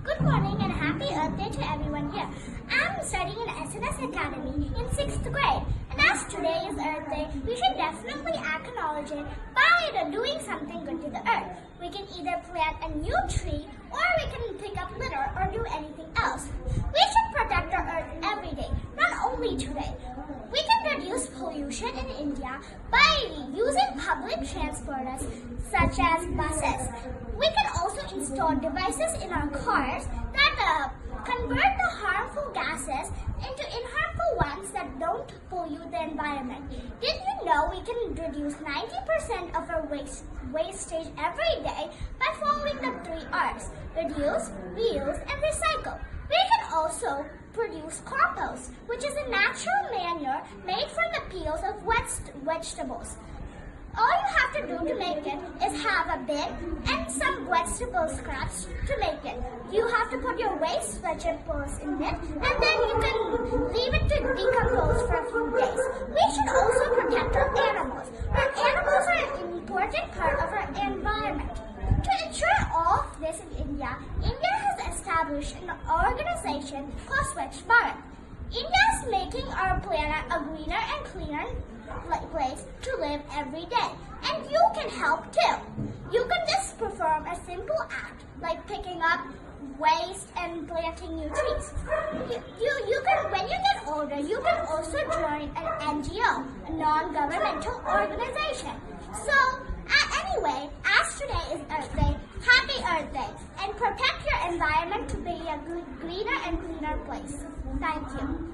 Good morning and happy Earth Day to everyone here. I'm studying in SNS Academy in 6th grade. And as today is Earth Day, we should definitely acknowledge it by doing something good to the earth. We can either plant a new tree or we can pick up litter or do anything else. We should protect our earth every day, not only today. We can reduce pollution in India by using public transporters such as buses. We can also install devices in our cars that convert the harmful gases into inharmful ones that don't pollute the environment. Did you know we can reduce 90% of our wastage every day by following the 3 R's: reduce, reuse, and recycle? We can also produce compost, which is a natural manure made from the peels of vegetables. All you have to do to make it is have a bin and some vegetable scraps to make it. You have to put your waste vegetables in it and then you can leave it to decompose for a few days. We should also protect our animals. Our animals are an important part of our environment. To ensure all of this in India has established an organization called Swachh Bharat. India is making our planet a greener and cleaner place to live every day. And you can help too. You can just perform a simple act like picking up waste and planting new trees. You can, when you get older, you can also join an NGO, a non-governmental organization. So, anyway, as today is Earth Day, happy Earth Day, and protect your environment to be a greener and cleaner place. Thank you.